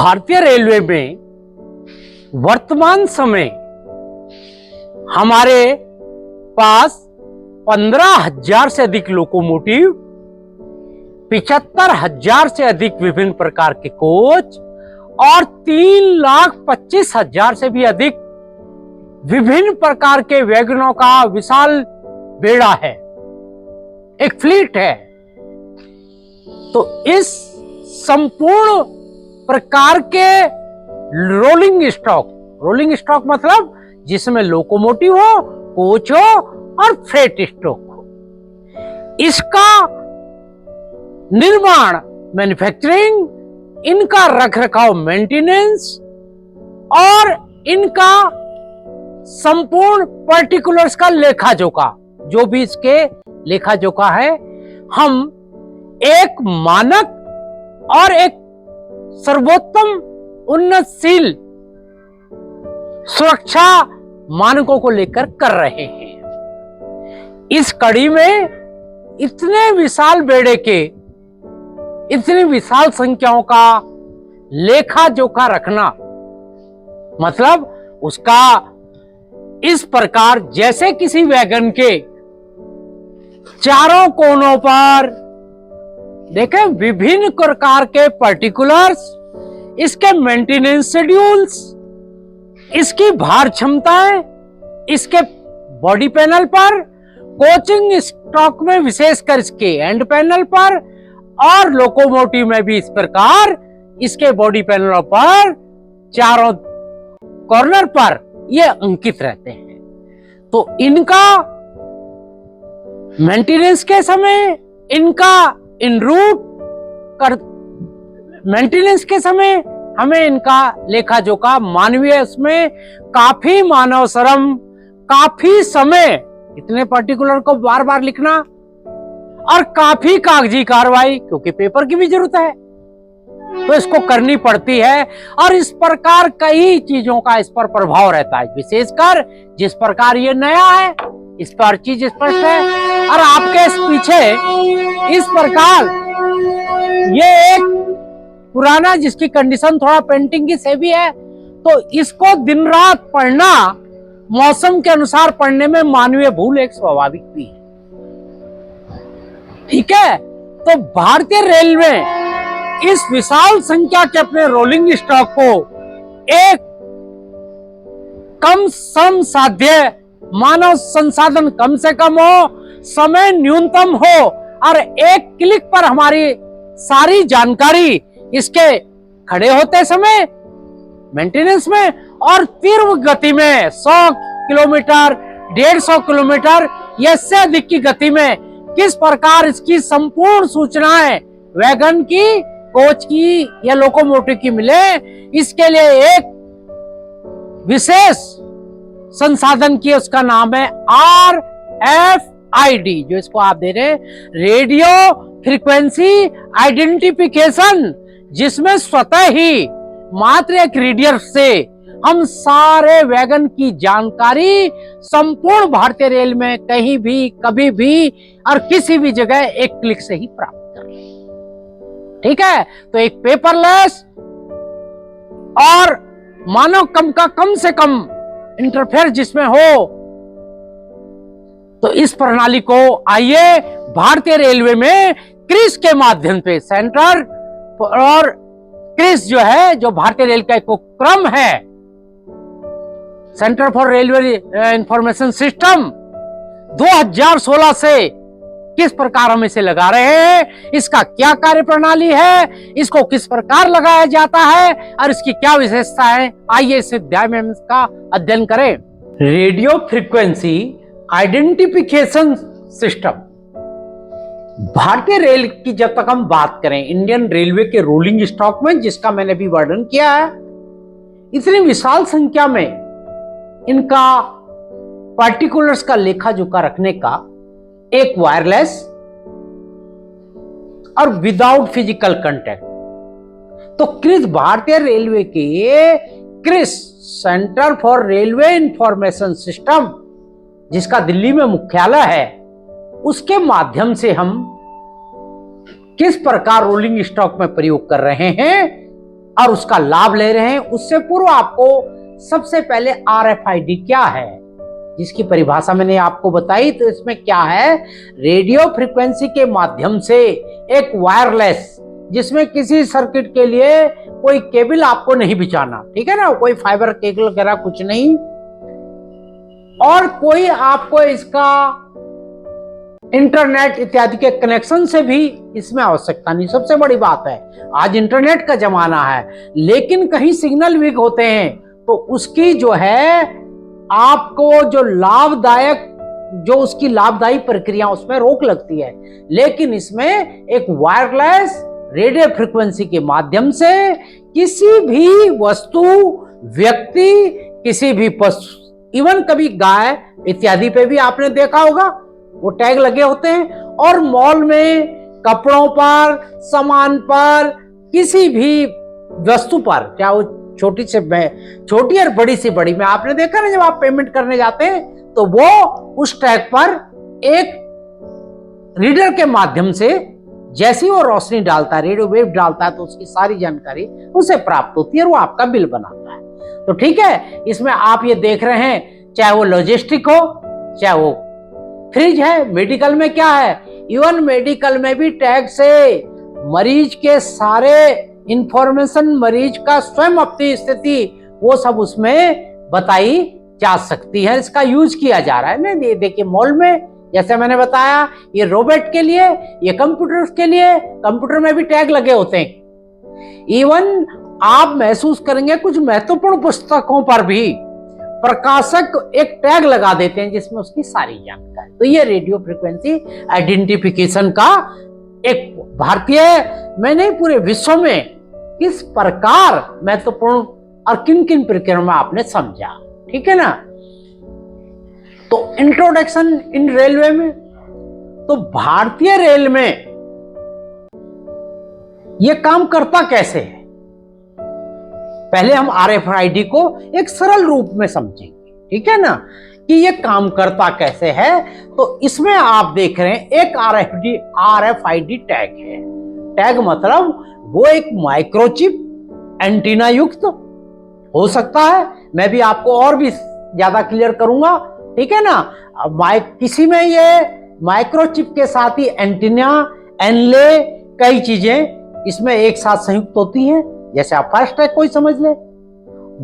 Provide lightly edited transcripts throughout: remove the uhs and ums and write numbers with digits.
भारतीय रेलवे में वर्तमान समय हमारे पास 15,000 से अधिक लोकोमोटिव, 75,000 से अधिक विभिन्न प्रकार के कोच और 3,25,000 से भी अधिक विभिन्न प्रकार के वैगनों का विशाल बेड़ा है, एक फ्लीट है। तो इस संपूर्ण प्रकार के रोलिंग स्टॉक मतलब जिसमें लोकोमोटिव हो, कोच हो और फ्रेट स्टॉक हो, इसका निर्माण, मैन्युफैक्चरिंग, इनका रखरखाव, मेंटेनेंस और इनका संपूर्ण पर्टिकुलर्स का लेखा जोखा, जो भी इसके लेखा जोखा है, हम एक मानक और एक सर्वोत्तम उन्नतशील सुरक्षा मानकों को लेकर कर रहे हैं। इस कड़ी में इतने विशाल बेड़े के, इतनी विशाल संख्याओं का लेखा जोखा रखना, मतलब उसका इस प्रकार जैसे किसी वैगन के चारों कोनों पर देखें विभिन्न प्रकार के पर्टिकुलर्स, इसके मेंटेनेंस शेड्यूल्स, इसकी भार क्षमताएं, इसके बॉडी पैनल पर, कोचिंग स्टॉक में विशेषकर इसके एंड पैनल पर और लोकोमोटिव में भी इस प्रकार इसके बॉडी पैनलों पर चारों कॉर्नर पर ये अंकित रहते हैं। तो इनका मेंटेनेंस के समय, इनका इन रूट मेंटेनेंस के समय हमें इनका लेखा जोखा मानवीय, उसमें काफी मानव श्रम, काफी समय, इतने पर्टिकुलर को बार बार लिखना और काफी कागजी कार्रवाई, क्योंकि पेपर की भी जरूरत है तो इसको करनी पड़ती है। और इस प्रकार कई चीजों का इस पर प्रभाव रहता है, विशेषकर जिस प्रकार ये नया है इस पर चीज स्पष्ट है। और आपके इस पीछे इस प्रकार ये एक पुराना, जिसकी कंडीशन थोड़ा पेंटिंग की से भी है, तो इसको दिन रात पढ़ना, मौसम के अनुसार पढ़ने में मानवीय भूल एक स्वाभाविक भी है। ठीक है, तो भारतीय रेलवे इस विशाल संख्या के अपने रोलिंग स्टॉक को एक कम सम साध्य, मानव संसाधन कम से कम हो, समय न्यूनतम हो और एक क्लिक पर हमारी सारी जानकारी इसके खड़े होते समय, मेंटेनेंस में और तीव्र गति में 100 किलोमीटर, 150 किलोमीटर या इससे अधिक की गति में किस प्रकार इसकी संपूर्ण सूचनाएं वैगन की, कोच की या लोकोमोटिव की मिले, इसके लिए एक विशेष संसाधन की, उसका नाम है RFID, जो इसको आप दे रहे हैं रेडियो फ्रीक्वेंसी आइडेंटिफिकेशन, जिसमें स्वतः ही मात्र एक रीडर से हम सारे वैगन की जानकारी संपूर्ण भारतीय रेल में कहीं भी, कभी भी और किसी भी जगह एक क्लिक से ही प्राप्त कर लें। ठीक है, तो एक पेपरलेस और मानव कम का कम से कम इंटरफेयर जिसमें हो, तो इस प्रणाली को आइए भारतीय रेलवे में क्रिस के माध्यम से, सेंटर और क्रिस जो है, जो भारतीय रेल का एक उपक्रम है, centre for railway information system, 2016 से किस प्रकार हम इसे लगा रहे हैं, इसका क्या कार्य प्रणाली है, इसको किस प्रकार लगाया जाता है और इसकी क्या विशेषता है, आइए इस अध्याय में हम इसका अध्ययन करें। Radio frequency identification system. भारतीय रेल की जब तक हम बात करें, इंडियन रेलवे के रोलिंग स्टॉक में, जिसका मैंने भी वर्णन किया है, इतनी विशाल संख्या में इनका पार्टिकुलर्स का लेखा जोखा रखने का एक वायरलेस और विदाउट फिजिकल कांटेक्ट, तो क्रिस, भारतीय रेलवे के CRIS, centre for railway information system, जिसका दिल्ली में मुख्यालय है, उसके माध्यम से हम किस प्रकार रोलिंग स्टॉक में प्रयोग कर रहे हैं और उसका लाभ ले रहे हैं, उससे पूर्व आपको सबसे पहले RFID क्या है, जिसकी परिभाषा मैंने आपको बताई। तो इसमें क्या है, रेडियो फ्रीक्वेंसी के माध्यम से एक वायरलेस, जिसमें किसी सर्किट के लिए कोई केबल आपको नहीं बिछाना, ठीक है ना, कोई फाइबर केबल वगैरह कुछ नहीं, और कोई आपको इसका इंटरनेट इत्यादि के कनेक्शन से भी इसमें आवश्यकता नहीं। सबसे बड़ी बात है, आज इंटरनेट का जमाना है, लेकिन कहीं सिग्नल वीक होते हैं तो उसकी जो है आपको जो लाभदायक, जो उसकी लाभदायी प्रक्रिया, उसमें रोक लगती है। लेकिन इसमें एक वायरलेस रेडियो फ्रीक्वेंसी के माध्यम से किसी भी वस्तु, व्यक्ति, किसी भी पशु, इवन कभी गाय इत्यादि पे भी आपने देखा होगा वो टैग लगे होते हैं, और मॉल में कपड़ों पर, सामान पर, किसी भी वस्तु पर, चाहे वो छोटी से छोटी और बड़ी से बड़ी में, आपने देखा ना जब आप पेमेंट करने जाते हैं तो वो उस टैग पर एक रीडर के माध्यम से जैसी वो रोशनी डालता है, रेडियो वेव डालता है, तो उसकी सारी जानकारी उसे प्राप्त होती है और वो आपका बिल बनाता है। तो ठीक है, इसमें आप ये देख रहे हैं, चाहे वो लॉजिस्टिक हो, चाहे वो फ्रिज है, मेडिकल में क्या है, इवन मेडिकल में भी टैग से मरीज के सारे इंफॉर्मेशन, मरीज का स्वयं अपनी स्थिति, वो सब उसमें बताई जा सकती है। इसका यूज किया जा रहा है ना, देखिए मॉल में, जैसे मैंने बताया, ये रोबोट के लिए, ये कंप्यूटर के लिए, कंप्यूटर में भी टैग लगे होते हैं। इवन आप महसूस करेंगे कुछ महत्वपूर्ण पुस्तकों पर भी प्रकाशक एक टैग लगा देते हैं जिसमें उसकी सारी जानकारी। तो ये रेडियो फ्रीक्वेंसी आइडेंटिफिकेशन का एक भारतीय में नहीं पूरे विश्व में किस प्रकार महत्वपूर्ण और किन किन प्रक्रियाओं में आपने समझा, ठीक है ना। तो इंट्रोडक्शन इन रेलवे में, तो भारतीय रेल में यह काम करता कैसे है, पहले हम RFID को एक सरल रूप में समझेंगे, ठीक है ना, कि ये काम करता कैसे है। तो इसमें आप देख रहे हैं एक RFID टैग है। टैग मतलब वो एक माइक्रोचिप एंटीना युक्त हो सकता है, मैं भी आपको और भी ज्यादा क्लियर करूंगा, ठीक है ना। किसी में ये माइक्रोचिप के साथ ही एंटीना, एनले, कई चीजें इसमें एक साथ संयुक्त होती हैं, जैसे आप फर्स्ट टैग कोई समझ ले।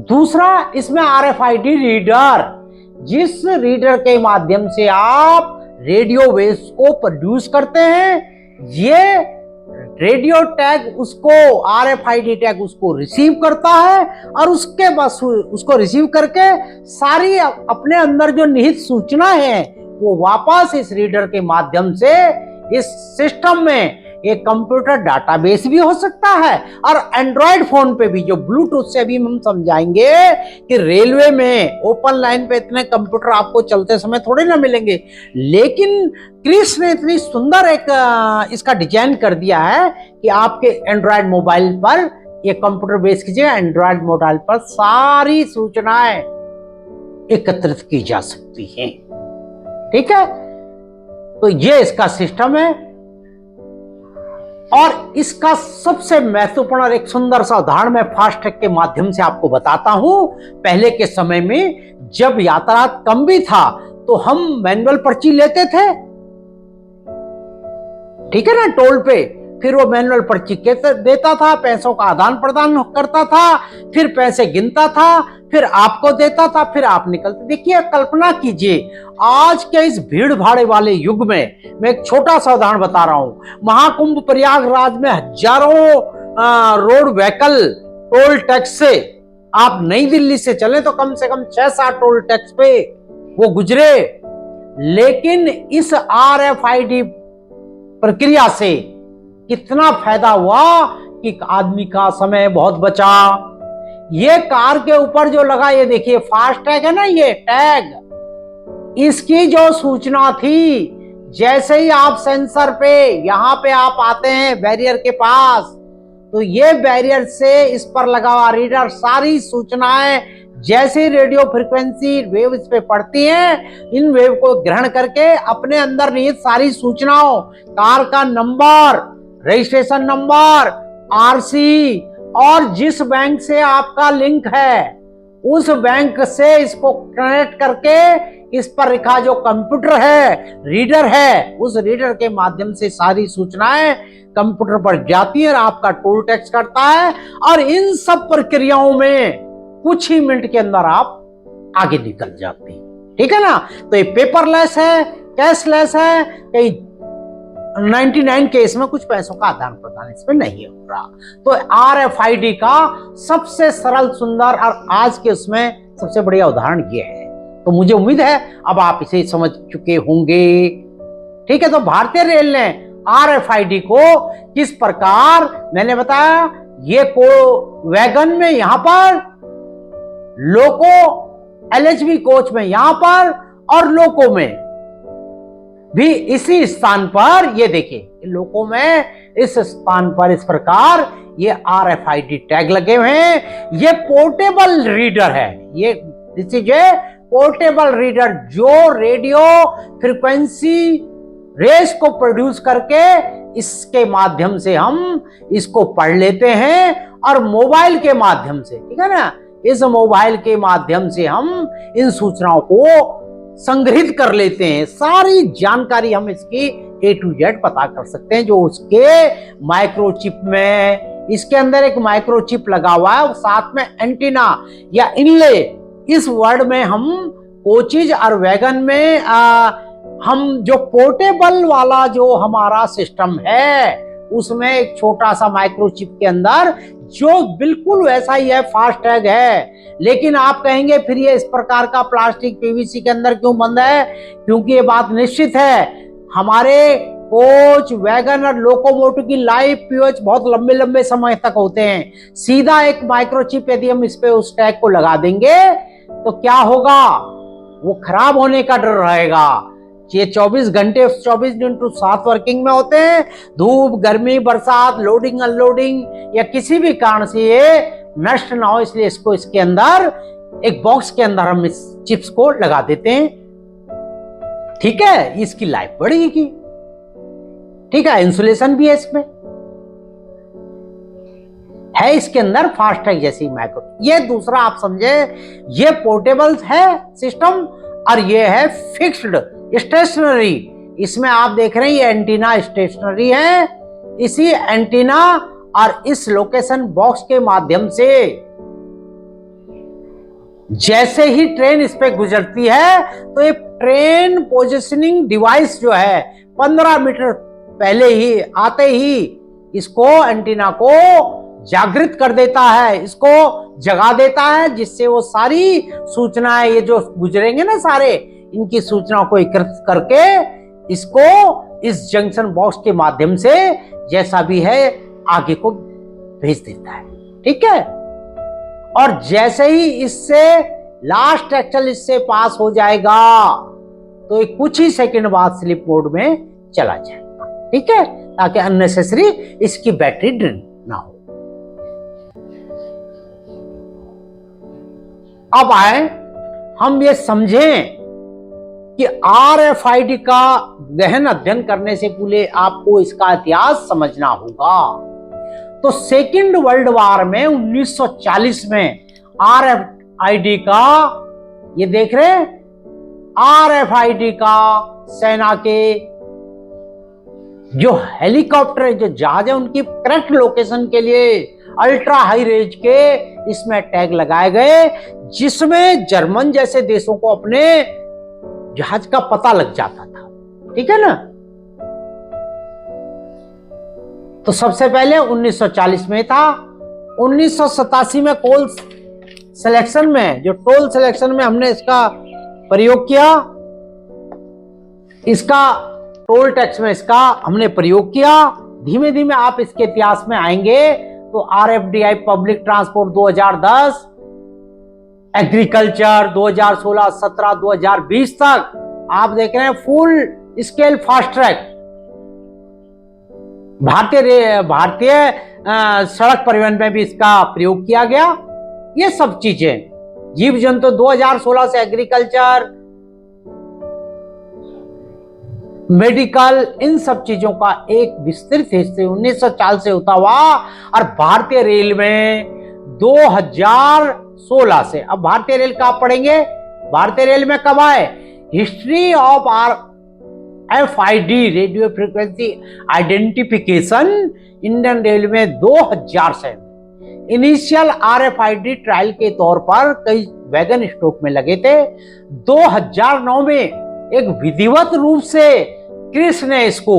दूसरा, इसमें RFID रीडर, जिस रीडर के माध्यम से आप रेडियो वेव्स को प्रोड्यूस करते हैं, ये रेडियो टैग उसको, RFID टैग उसको रिसीव करता है, और उसके बाद उसको रिसीव करके सारी अपने अंदर जो निहित सूचना है वो वापस इस रीडर के माध्यम से इस सिस्टम में, एक कंप्यूटर डाटाबेस भी हो सकता है, और एंड्रॉयड फोन पे भी, जो ब्लूटूथ से भी हम समझाएंगे कि रेलवे में ओपन लाइन पे इतने कंप्यूटर आपको चलते समय थोड़े ना मिलेंगे, लेकिन क्रिस ने इतनी सुंदर एक इसका डिजाइन कर दिया है कि आपके एंड्रॉयड मोबाइल पर ये कंप्यूटर बेस कीजिए, एंड्रॉयड मोबाइल पर सारी सूचनाएं एकत्रित की जा सकती हैं, ठीक है। तो ये इसका सिस्टम है, और इसका सबसे महत्वपूर्ण और एक सुंदर सा उदाहरण मैं फास्ट ट्रैक के माध्यम से आपको बताता हूं। पहले के समय में जब यातायात कम भी था तो हम मैनुअल पर्ची लेते थे, ठीक है ना, टोल पे, फिर वो मैनुअल पर्ची देता था, पैसों का आदान प्रदान करता था, फिर पैसे गिनता था, फिर आपको देता था, फिर आप निकलते। देखिए, कल्पना कीजिए आज के इस भीड़ भाड़े वाले युग में, मैं एक छोटा सा उदाहरण बता रहा हूं, महाकुंभ प्रयागराज में हजारों रोड व्हीकल टोल टैक्स से, आप नई दिल्ली से चले तो कम से कम 6-7 टोल टैक्स पे वो गुजरे, लेकिन इस RFID प्रक्रिया से कितना फायदा हुआ कि आदमी का समय बहुत बचा। ये कार के ऊपर जो लगा, ये देखिए फास्ट टैग है ना, ये टैग, इसकी जो सूचना थी, जैसे ही आप सेंसर पे, यहां पे आप आते हैं बैरियर के पास, तो ये बैरियर से इस पर लगा हुआ रीडर सारी सूचनाएं, जैसे रेडियो फ्रीक्वेंसी वेव इस पे पड़ती हैं, इन वेव को ग्रहण करके अपने अंदर निहित सारी सूचनाओं, कार का नंबर, रजिस्ट्रेशन नंबर, RC और जिस बैंक से आपका लिंक है उस बैंक से इसको कनेक्ट करके इस पर लिखा जो कंप्यूटर है, रीडर है, उस रीडर के माध्यम से सारी सूचनाएं कंप्यूटर पर जाती है और आपका टोल टैक्स करता है। और इन सब प्रक्रियाओं में कुछ ही मिनट के अंदर आप आगे निकल जाते हैं। ठीक है ना। तो ये पेपरलेस है, कैशलेस है, कई 99 केस में कुछ पैसों का आदान प्रदान इसमें नहीं हो रहा। तो RFID का सबसे सरल, सुंदर और आज के उसमें सबसे बढ़िया उदाहरण ये है। तो मुझे उम्मीद है अब आप इसे समझ चुके होंगे। ठीक है। तो भारतीय रेल ने RFID को किस प्रकार, मैंने बताया ये को वैगन में यहां पर, लोको LHB कोच में यहां पर, और लोको में भी इसी स्थान पर, ये देखिए लोको में इस स्थान पर इस प्रकार ये RFID टैग लगे हुए हैं। ये पोर्टेबल रीडर है, ये this is a portable reader जो रेडियो फ्रीक्वेंसी रेस को प्रोड्यूस करके इसके माध्यम से हम इसको पढ़ लेते हैं और मोबाइल के माध्यम से, ठीक है ना, इस मोबाइल के माध्यम से हम इन सूचनाओं को संग्रहित कर लेते हैं। सारी जानकारी हम इसकी A to Z पता कर सकते हैं। जो उसके माइक्रोचिप में, इसके अंदर एक माइक्रोचिप लगा हुआ है, साथ में एंटीना या इनले, इस वर्ड में हम कोचेज और वैगन में हम जो पोर्टेबल वाला जो हमारा सिस्टम है उसमें एक छोटा सा माइक्रोचिप के अंदर जो बिल्कुल वैसा ही है, फास्टैग है। लेकिन आप कहेंगे फिर ये इस प्रकार का प्लास्टिक PVC के अंदर क्यों बंद है? क्योंकि ये बात निश्चित है, हमारे कोच, वैगन और लोकोमोटिव की लाइफ पीरियड बहुत लंबे लंबे समय तक होते हैं। सीधा एक माइक्रोचिप यदि हम इस पे उस टैग को लगा देंगे तो क्या होगा, वो खराब होने का डर रहेगा। ये 24 घंटे 24x7 वर्किंग में होते हैं। धूप, गर्मी, बरसात, लोडिंग, अनलोडिंग या किसी भी कारण से ये नष्ट ना हो, इसलिए इसको इसके अंदर एक बॉक्स के अंदर हम इस चिप्स को लगा देते हैं। ठीक है, इसकी लाइफ बढ़ेगी। ठीक है, इंसुलेशन भी है इसमें, है इसके अंदर फास्टैग जैसी माइक्रो। ये दूसरा आप समझे, ये पोर्टेबल है सिस्टम और ये है फिक्स्ड स्टेशनरी। इसमें आप देख रहे हैं ये एंटीना स्टेशनरी है। इसी एंटीना और इस लोकेशन बॉक्स के माध्यम से जैसे ही ट्रेन इस पे गुजरती है तो ये ट्रेन पोजिशनिंग डिवाइस जो है 15 मीटर पहले ही आते ही इसको, एंटीना को जागृत कर देता है, इसको जगा देता है, जिससे वो सारी सूचनाएं ये जो गुजरेंगे ना सारे, इनकी सूचनाओं को एकत्रित करके इसको इस जंक्शन बॉक्स के माध्यम से जैसा भी है आगे को भेज देता है। ठीक है, और जैसे ही इससे लास्ट एक्चुअल इससे पास हो जाएगा तो कुछ ही सेकंड बाद स्लीप मोड में चला जाएगा। ठीक है, ताकि अननेसेसरी इसकी बैटरी ड्रेन ना हो। अब आए हम ये समझें कि RFID का गहन अध्ययन करने से पहले आपको इसका इतिहास समझना होगा। तो सेकेंड वर्ल्ड वॉर में 1940 में RFID का, ये देख रहे हैं, RFID का सेना के जो हेलीकॉप्टर, जो जहाज है, उनकी करेक्ट लोकेशन के लिए अल्ट्रा हाई रेंज के इसमें टैग लगाए गए, जिसमें जर्मन जैसे देशों को अपने जहाज का पता लग जाता था। ठीक है ना। तो सबसे पहले 1940 में था। 1987 में कोल सिलेक्शन में, जो टोल सिलेक्शन में हमने इसका प्रयोग किया, इसका टोल टैक्स में इसका हमने प्रयोग किया। धीमे धीमे आप इसके इतिहास में आएंगे तो RFDI पब्लिक ट्रांसपोर्ट 2010, एग्रीकल्चर 2016, 17, 2020 तक आप देख रहे हैं फुल स्केल फास्ट ट्रैक। भारतीय सड़क परिवहन में भी इसका प्रयोग किया गया। ये सब चीजें, जीव जंतु 2016 से एग्रीकल्चर, मेडिकल, इन सब चीजों का एक विस्तृत हिस्से 1940 से होता हुआ और भारतीय रेल में 2016 से, अब भारतीय रेल का आप पढ़ेंगे, भारतीय रेल में कब आए, history of RFID radio frequency identification Indian rail में 2000 से इनिशियल RFID ट्रायल के तौर पर कई वैगन स्टॉक में लगे थे। 2009 में एक विधिवत रूप से क्रिस ने इसको,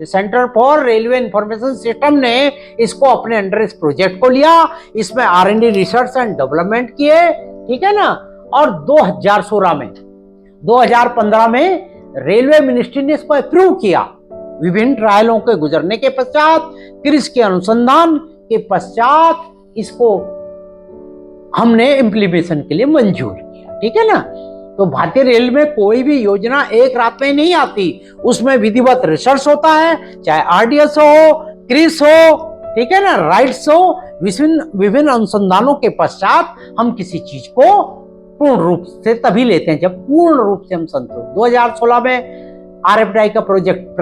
centre for railway information system ने इसको अपने अंडर इस प्रोजेक्ट को लिया, इसमें R&D रिसर्च एंड डेवलपमेंट किए, ठीक है ना। और 2016 में 2015 में रेलवे मिनिस्ट्री ने इसको अप्रूव किया। विभिन्न ट्रायलों के गुजरने के पश्चात, क्रिस के अनुसंधान के पश्चात इसको हमने इम्प्लीमेशन के लिए मंजूर किया, ठीक है ना। तो भारतीय रेल में कोई भी योजना एक रात में नहीं आती, उसमें विधिवत रिसर्च होता है, चाहे RDS हो, क्रिस हो, ठीक है ना, राइट्स हो, विभिन्न अनुसंधानों के पश्चात हम किसी चीज को पूर्ण रूप से तभी लेते हैं जब पूर्ण रूप से हम संतुष्ट। 2016 में RFID का प्रोजेक्ट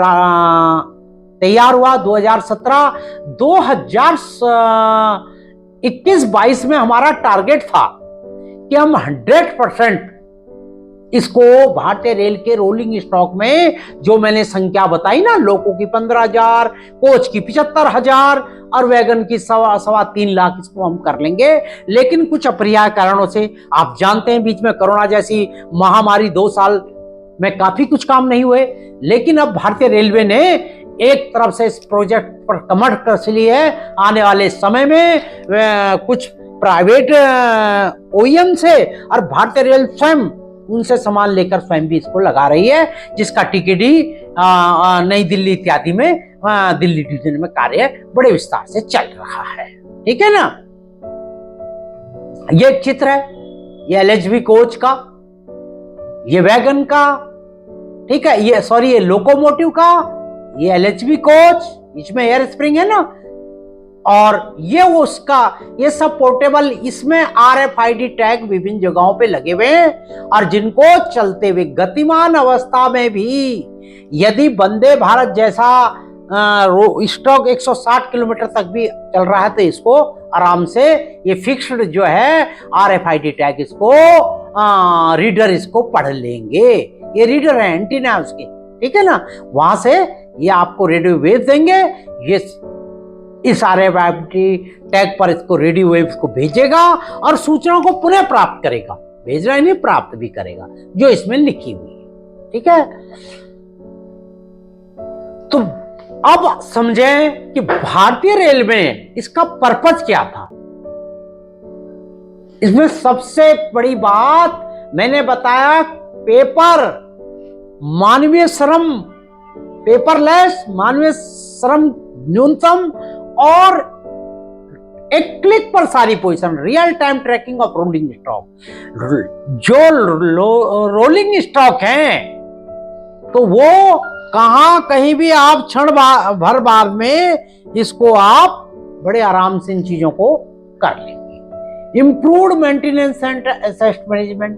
तैयार हुआ। 2017, 2021-22 में हमारा टारगेट था कि हम 100% इसको भारतीय रेल के रोलिंग स्टॉक में, जो मैंने संख्या बताई ना, लोगों की 15,000, कोच की 75,000 और वैगन की 3.25 लाख, इसको हम कर लेंगे। लेकिन कुछ अप्रिय कारणों से, आप जानते हैं बीच में कोरोना जैसी महामारी 2 साल में काफी कुछ काम नहीं हुए। लेकिन अब भारतीय रेलवे ने एक तरफ से इस प्रोजेक्ट पर कमर कस ली है, आने वाले समय में कुछ प्राइवेट OEM से और भारतीय रेल स्वयं उनसे सामान लेकर स्वयं भी इसको लगा रही है, जिसका TKD नई दिल्ली इत्यादि में दिल्ली डिवीजन में कार्य बड़े विस्तार से चल रहा है, ठीक है ना। ये चित्र है, ये LHB कोच का, ये वैगन का, ठीक है, ये सॉरी ये लोकोमोटिव का, ये LHB कोच, इसमें एयर स्प्रिंग है ना, और ये उसका, ये सब पोर्टेबल, इसमें RFID टैग विभिन्न जगहों पे लगे हुए हैं और जिनको चलते हुए गतिमान अवस्था में भी यदि वंदे भारत जैसा स्टॉक 160 किलोमीटर तक भी चल रहा है तो इसको आराम से ये फिक्स्ड जो है RFID टैग, इसको रीडर इसको पढ़ लेंगे। ये रीडर है, एंटीना उसके, ठीक है ना। वहां से ये आपको रेडियो वेव देंगे, ये इस RFID टैग पर इसको रेडियो वेव्स को भेजेगा और सूचना को पुनः प्राप्त करेगा, भेजना ही नहीं प्राप्त भी करेगा, जो इसमें लिखी हुई है, ठीक है। तो अब समझें कि भारतीय रेल में इसका पर्पस क्या था। इसमें सबसे बड़ी बात मैंने बताया, पेपर मानवीय श्रम, पेपरलेस, मानवीय श्रम न्यूनतम और एक क्लिक पर सारी position, real time tracking of rolling stock. जो रोलिंग स्टॉक हैं तो वो कहां कहीं भी आप क्षण भर बाद में इसको आप बड़े आराम से इन चीजों को कर लेंगे। Improved maintenance and asset management,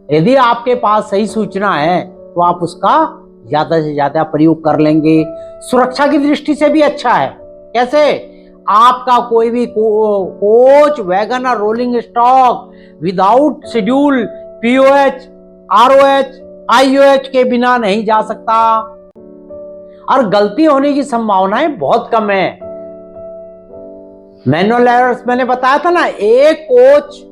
यदि आपके पास सही सूचना है तो आप उसका ज्यादा से ज्यादा प्रयोग कर लेंगे। सुरक्षा की दृष्टि से भी अच्छा है। कैसे? आपका कोई भी कोच, वैगन और rolling stock without schedule POH, ROH, IOH के बिना नहीं जा सकता और गलती होने की संभावनाएं बहुत कम है। मैनुअल एरर्स मैंने बताया था ना, एक कोच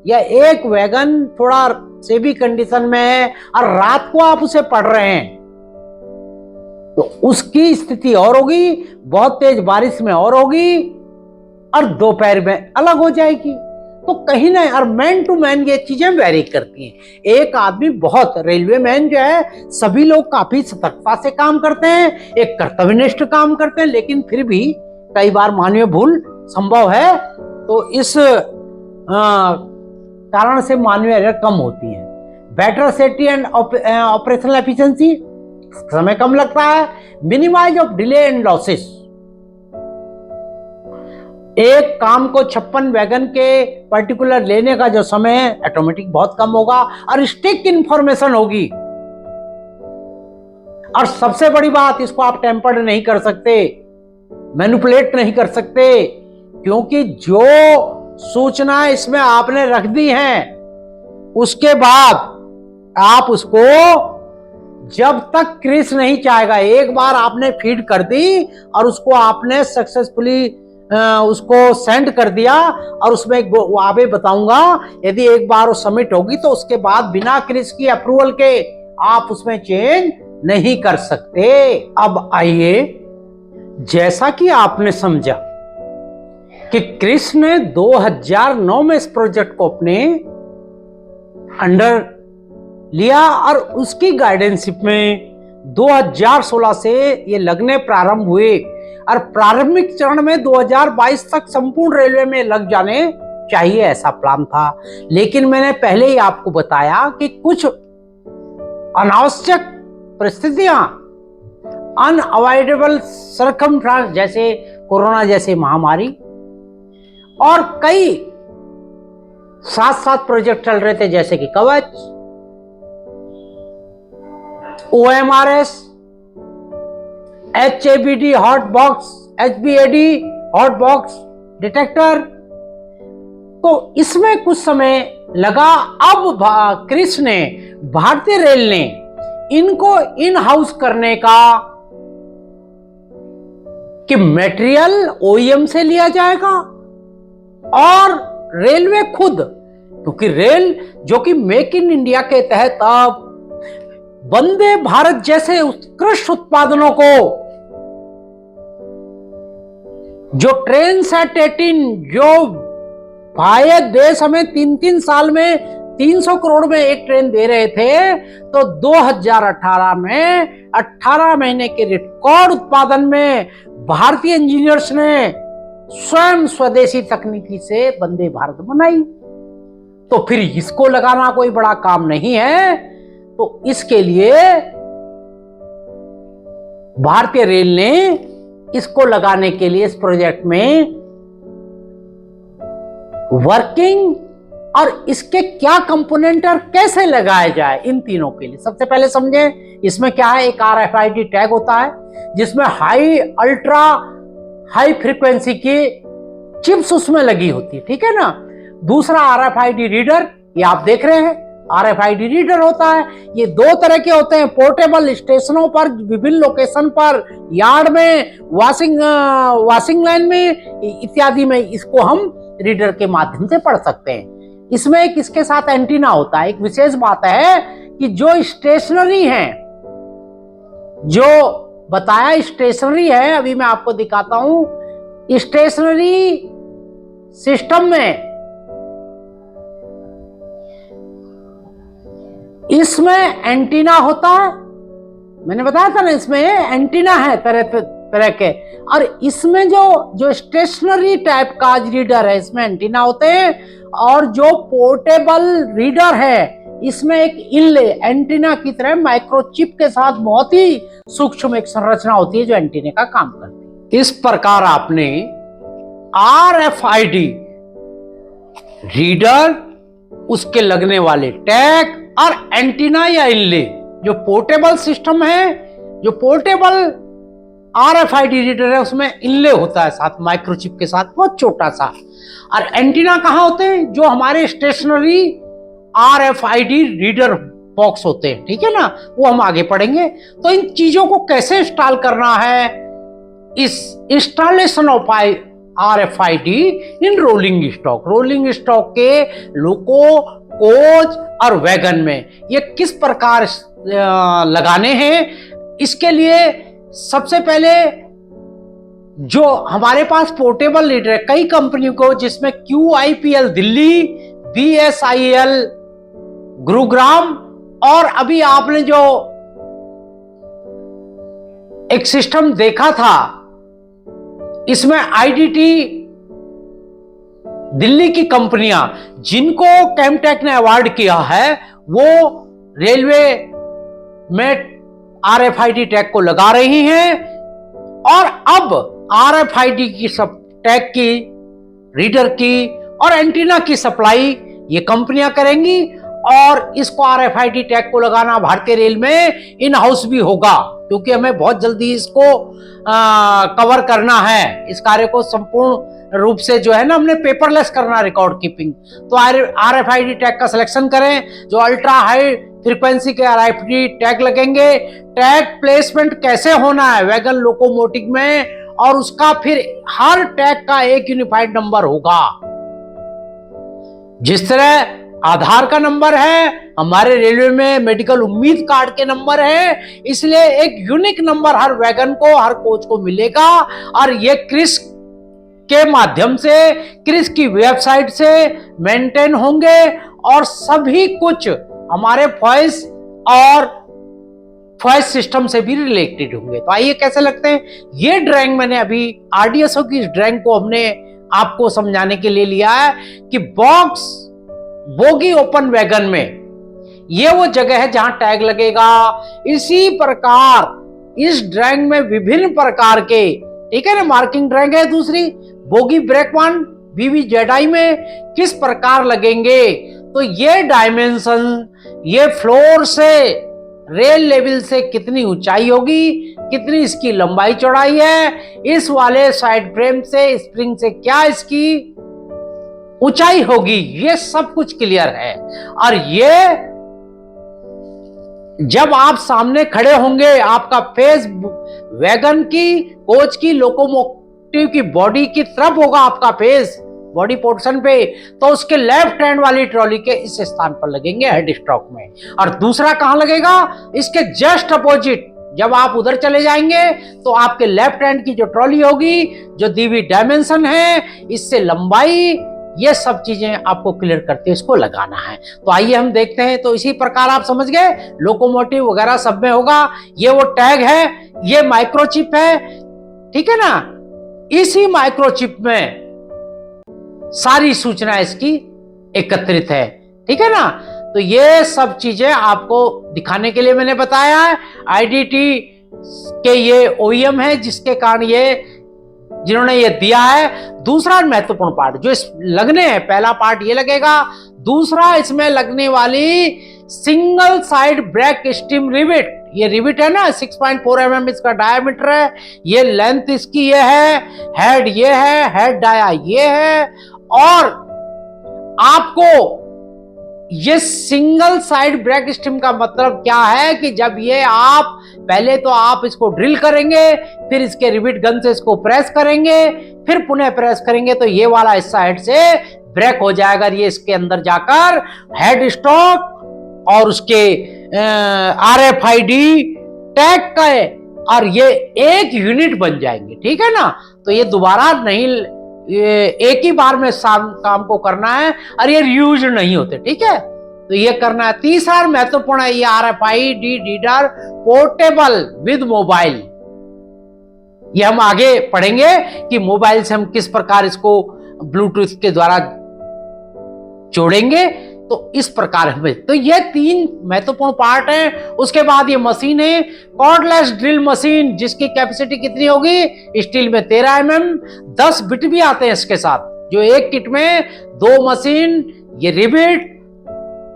या एक वैगन थोड़ा सेवी कंडीशन में है और रात को आप उसे पढ़ रहे हैं तो उसकी स्थिति और होगी, बहुत तेज बारिश में और होगी और दोपहर में अलग हो जाएगी। तो कहीं ना, और मैन टू मैन ये चीजें वेरी करती हैं। एक आदमी बहुत, रेलवे मैन जो है, सभी लोग काफी सतर्कता से काम करते हैं, एक कर्तव्यनिष्ठ काम करते हैं, लेकिन फिर भी कई बार मानवीय भूल संभव है। तो इस कारण से मानवीय एरर कम होती है। Better safety and operational efficiency, समय कम लगता है। Minimise of delay and losses, एक काम को 56 वैगन के पर्टिकुलर लेने का जो समय है ऑटोमेटिक बहुत कम होगा और स्टिक इंफॉर्मेशन होगी। और सबसे बड़ी बात, इसको आप टेम्पर्ड नहीं कर सकते, मैनिपुलेट नहीं कर सकते, क्योंकि जो सूचना इसमें आपने रख दी है उसके बाद आप उसको जब तक क्रिस नहीं चाहेगा, एक बार आपने फीड कर दी और उसको आपने सक्सेसफुली उसको सेंड कर दिया, और उसमें एक आगे बताऊंगा, यदि एक बार वो सबमिट होगी तो उसके बाद बिना क्रिस की अप्रूवल के आप उसमें चेंज नहीं कर सकते। अब आइए, जैसा कि आपने समझा कि क्रिस ने 2009 में इस प्रोजेक्ट को अपने अंडर लिया और उसकी गाइडेंशिप में 2016 से ये लगने प्रारंभ हुए, और प्रारंभिक चरण में 2022 तक संपूर्ण रेलवे में लग जाने चाहिए, ऐसा प्लान था। लेकिन मैंने पहले ही आपको बताया कि कुछ अनावश्यक परिस्थितियां, अनअवॉइडेबल सर्कमस्टांस, जैसे कोरोना जैसे महामारी, और कई साथ साथ प्रोजेक्ट चल रहे थे जैसे कि कवच, OMRS, HABD hot box, HBAD hot box detector, तो इसमें कुछ समय लगा। अब क्रिस ने, भारतीय रेल ने इनको इन हाउस करने का कि मटेरियल OEM से लिया जाएगा और रेलवे खुद, क्योंकि रेल जो कि मेक इन इंडिया के तहत अब वंदे भारत जैसे उत्कृष्ट उत्पादनों को, जो ट्रेन सेट 18 जो भाई देश हमें 3-3 साल में 300 करोड़ में एक ट्रेन दे रहे थे, तो 2018 में 18 महीने के रिकॉर्ड उत्पादन में भारतीय इंजीनियर्स ने स्वयं स्वदेशी तकनीकी से वंदे भारत बनाई। तो फिर इसको लगाना कोई बड़ा काम नहीं है। तो इसके लिए भारतीय रेल ने इसको लगाने के लिए इस प्रोजेक्ट में वर्किंग और इसके क्या कंपोनेंट और कैसे लगाया जाए, इन तीनों के लिए सबसे पहले समझे इसमें क्या है। एक RFID टैग होता है जिसमें अल्ट्रा हाई फ्रीक्वेंसी की चिप्स उसमें लगी होती है, ठीक है ना। दूसरा RFID रीडर, ये आप देख रहे हैं RFID रीडर होता है। ये दो तरह के होते हैं, पोर्टेबल स्टेशनों पर, विभिन्न लोकेशन पर, यार्ड में, वॉशिंग लाइन में इत्यादि में इसको हम रीडर के माध्यम से पढ़ सकते हैं। इसमें एक इसके साथ एंटीना होता है। एक विशेष बात है कि जो स्टेशनरी है, जो बताया स्टेशनरी है, अभी मैं आपको दिखाता हूं। स्टेशनरी सिस्टम में इसमें एंटीना होता है, मैंने बताया था ना, इसमें एंटीना है तरह तरह के। और इसमें जो स्टेशनरी टाइप का रीडर है, इसमें एंटीना होते हैं। और जो पोर्टेबल रीडर है, इसमें एक इनले एंटीना की तरह माइक्रोचिप के साथ बहुत ही सूक्ष्म एक संरचना होती है जो एंटीना का काम करती है। इस प्रकार आपने RFID रीडर, उसके लगने वाले टैग और एंटीना या इनले, जो पोर्टेबल सिस्टम है, जो पोर्टेबल RFID रीडर है, उसमें इनले होता है साथ माइक्रोचिप के साथ, बहुत छोटा सा। और एंटीना कहाँ होते हैं? जो हमारे स्टेशनरी RFID रीडर बॉक्स होते हैं, ठीक है ना, वो हम आगे पढ़ेंगे। तो इन चीजों को कैसे इंस्टॉल करना है, इस installation of RFID in rolling stock के लोको, कोच और वैगन में ये किस प्रकार लगाने हैं। इसके लिए सबसे पहले जो हमारे पास पोर्टेबल रीडर है, कई कंपनियों को, जिसमें QIPL दिल्ली, BSIL गुरुग्राम, और अभी आपने जो एक सिस्टम देखा था इसमें IDT दिल्ली की कंपनियां, जिनको कैमटेक ने अवार्ड किया है, वो रेलवे में RFID टैग को लगा रही हैं। और अब RFID की सब टैग की, रीडर की और एंटीना की सप्लाई ये कंपनियां करेंगी। और इसको RFID टैग को लगाना भारतीय रेल में इन हाउस भी होगा, क्योंकि हमें बहुत जल्दी इसको कवर करना है। इस कार्य को संपूर्ण रूप से जो है ना हमने पेपरलेस करना, रिकॉर्ड कीपिंग। तो RFID टैग का सिलेक्शन करें, जो अल्ट्रा हाई फ्रीक्वेंसी के RFID टैग लगेंगे। टैग प्लेसमेंट कैसे होना है वैगन लोकोमोटिव में, और उसका फिर हर टैग का एक यूनिफाइड नंबर होगा। जिस तरह आधार का नंबर है, हमारे रेलवे में मेडिकल उम्मीद कार्ड के नंबर है, इसलिए एक यूनिक नंबर हर वैगन को, हर कोच को मिलेगा। और ये क्रिस के माध्यम से, क्रिस की वेबसाइट से मेंटेन होंगे, और सभी कुछ हमारे वॉइस और वॉइस सिस्टम से भी रिलेटेड होंगे। तो आइए कैसे लगते हैं ये ड्राइंग। मैंने अभी RDSO की इस ड्राइंग को हमने आपको समझाने के लिए लिया है कि बॉक्स बोगी ओपन वैगन में ये वो जगह है जहां टैग लगेगा। इसी प्रकार इस ड्राइंग में विभिन्न प्रकार के, ठीक है ना, मार्किंग ड्राइंग है दूसरी। बोगी ब्रेक 1 BBZI में किस प्रकार लगेंगे, तो ये डायमेंशन, ये फ्लोर से रेल लेवल से कितनी ऊंचाई होगी, कितनी इसकी लंबाई चौड़ाई है, इस वाले साइड फ्रेम से स्प्रिंग से क्या इसकी ऊंचाई होगी, ये सब कुछ क्लियर है। और ये जब आप सामने खड़े होंगे, आपका फेस वैगन की, कोच की, लोकोमोटिव की बॉडी की तरफ होगा, आपका फेस बॉडी पोर्शन पे, तो उसके लेफ्ट हैंड वाली ट्रॉली के इस स्थान पर लगेंगे हेड स्टॉक में। और दूसरा कहां लगेगा, इसके जस्ट अपोजिट। जब आप उधर चले जाएंगे तो आपके लेफ्ट हैंड की जो ट्रॉली होगी, जो दी हुई डायमेंशन है, इससे लंबाई, ये सब चीजें आपको क्लियर करते इसको लगाना है। तो आइए हम देखते हैं। तो इसी प्रकार आप समझ गए, लोकोमोटिव वगैरह सब में होगा। ये वो टैग है, ये माइक्रोचिप है, ठीक है ना। इसी माइक्रोचिप में सारी सूचना इसकी एकत्रित है, ठीक है ना। तो ये सब चीजें आपको दिखाने के लिए मैंने बताया है। IDT के ये OEM है, जिसके कारण ये, जिन्होंने ये दिया है। दूसरा महत्वपूर्ण पार्ट जो इस लगने हैं, पहला पार्ट ये लगेगा, दूसरा इसमें लगने वाली single side brake steam rivet. ये रिविट है ना, 6.4 mm इसका डायमीटर है, ये लेंथ इसकी ये है, हेड ये है, हेड डाया ये है। और आपको ये सिंगल साइड ब्रेक स्टीम का मतलब क्या है कि जब ये आप पहले तो आप इसको ड्रिल करेंगे, फिर इसके रिविट गन से इसको प्रेस करेंगे, फिर पुनः प्रेस करेंगे, तो ये वाला हिस्सा हेड से ब्रेक हो जाएगा। ये इसके अंदर जाकर हेड स्टॉक और उसके RFID टैग का है, और ये एक यूनिट बन जाएंगे, ठीक है ना। तो ये दोबारा नहीं, एक ही बार में काम को करना है, और ये रीयूज नहीं होते, ठीक है। तो ये करना है। तीसरा महत्वपूर्ण है, ये RFID reader portable with mobile. ये हम आगे पढ़ेंगे कि मोबाइल से हम किस प्रकार इसको ब्लूटूथ के द्वारा जोड़ेंगे। तो इस प्रकार हमें, तो ये 3 महत्वपूर्ण पार्ट हैं। उसके बाद ये मशीन है, कॉर्डलेस ड्रिल मशीन, जिसकी कैपेसिटी कितनी होगी, स्टील में 13 mm, 10 बिट भी आते हैं इसके साथ, जो एक किट में 2 मशीन, ये रिबिट,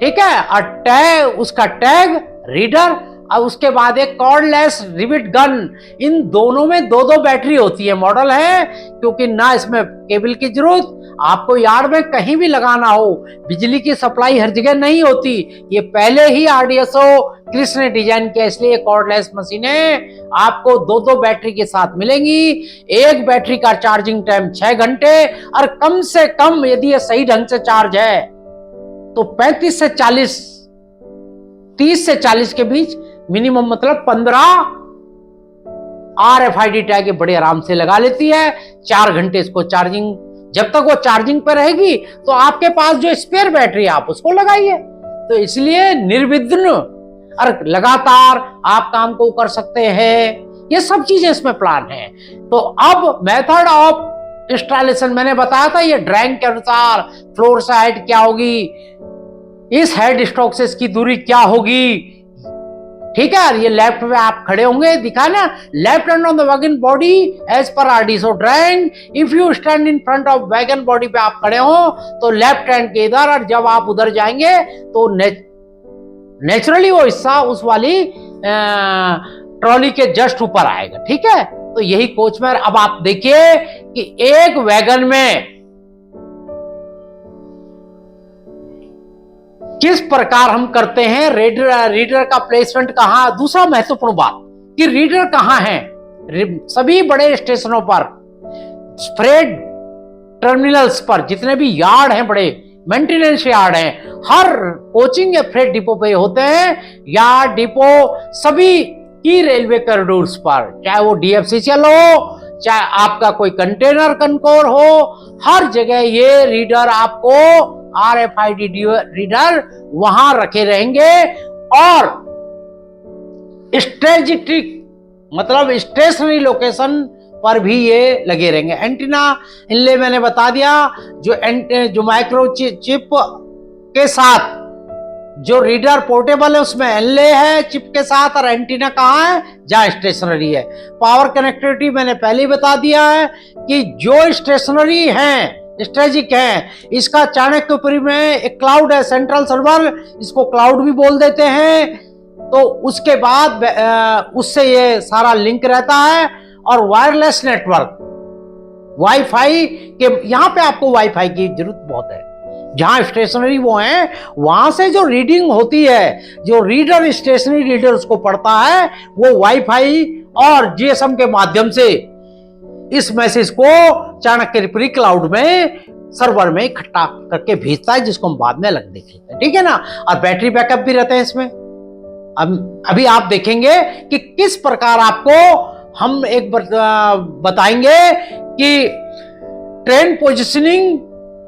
ठीक है, और टैग, उसका टैग, रीडर, और उसके बाद एक कॉर्डलेस रिबिट गन। इन दोनों में 2-2 बैटरी होती है। मॉडल है क्योंकि ना इसमें केबल की जरूरत, आपको यार्ड में कहीं भी लगाना हो, बिजली की सप्लाई हर जगह नहीं होती। ये पहले ही RDSO क्रिस ने डिजाइन किया, इसलिए कॉर्डलेस मशीनें आपको 2-2 बैटरी के साथ मिलेंगी। एक बैटरी का चार्जिंग टाइम 6 घंटे, और कम से कम यदि ये सही ढंग से चार्ज है तो 35 से 40, 30 से 40 के बीच मिनिमम, मतलब 15 RFID टैग बड़े आराम से लगा लेती है। 4 घंटे इसको चार्जिंग, जब तक वो चार्जिंग पर रहेगी तो आपके पास जो स्पेयर बैटरी आप उसको लगाइए। तो इसलिए निर्विघ्न और लगातार आप काम को कर सकते हैं। ये सब चीजें इसमें प्लान है। तो अब मेथड ऑफ इंस्टॉलेशन मैंने बताया था, ये ड्राइंग के अनुसार फ्लोर से हाइट क्या होगी, इस हेड स्टॉक से इसकी दूरी क्या होगी, ठीक है, ये लेफ्ट में आप खड़े होंगे, दिखा ना, left hand on the wagon body edge पर RDSO drawing. If you stand in front of wagon body पे आप खड़े हो तो लेफ्ट हैंड के इधर, और जब आप उधर जाएंगे तो नेचुरली वो हिस्सा उस वाली ट्रॉली के जस्ट ऊपर आएगा। ठीक है, तो यही कोच में। अब आप देखिए कि एक वैगन में किस प्रकार हम करते हैं रीडर का प्लेसमेंट कहां। दूसरा महत्वपूर्ण बात कि रीडर कहां है। सभी बड़े स्टेशनों पर, फ्रेट टर्मिनल्स पर, जितने भी यार्ड हैं, बड़े मेंटेनेंस यार्ड हैं, हर कोचिंग या फ्रेट डिपो पे होते हैं। यार्ड, डिपो, सभी की रेलवे कॉरिडोर्स पर, चाहे वो डीएफसीसीएल हो, चाहे आपका कोई कंटेनर कनकोर हो, हर जगह ये रीडर आपको RFID रीडर वहां रखे रहेंगे। और स्ट्रेटेजिक मतलब स्टेशनरी लोकेशन पर भी ये लगे रहेंगे। एंटीना इनले मैंने बता दिया, जो माइक्रोचिप के साथ जो रीडर पोर्टेबल है उसमें एनले है चिप के साथ, और एंटीना कहाँ है, जहां स्टेशनरी है। पावर कनेक्टिविटी मैंने पहले ही बता दिया है कि जो स्टेशनरी है, स्ट्रेटेजिक है, इसका चाणक्यपुरी में एक क्लाउड है, सेंट्रल सर्वर, इसको क्लाउड भी बोल देते हैं। तो उसके बाद उससे ये सारा लिंक रहता है। और वायरलेस नेटवर्क, वाईफाई के, यहां पे आपको वाईफाई की जरूरत बहुत है। जहां स्टेशनरी वो है, वहां से जो रीडिंग होती है, जो रीडर स्टेशनरी रीडर उसको पढ़ता है, वो वाईफाई और जीएसएम के माध्यम से इस मैसेज को चाणक्यपुरी क्लाउड में, सर्वर में इकट्ठा करके भेजता है, जिसको हम बाद में अलग देख लेते हैं। ठीक है ना। और बैटरी बैकअप भी रहते हैं इसमें। अभी आप देखेंगे कि किस प्रकार आपको हम एक बताएंगे कि ट्रेन पोजिशनिंग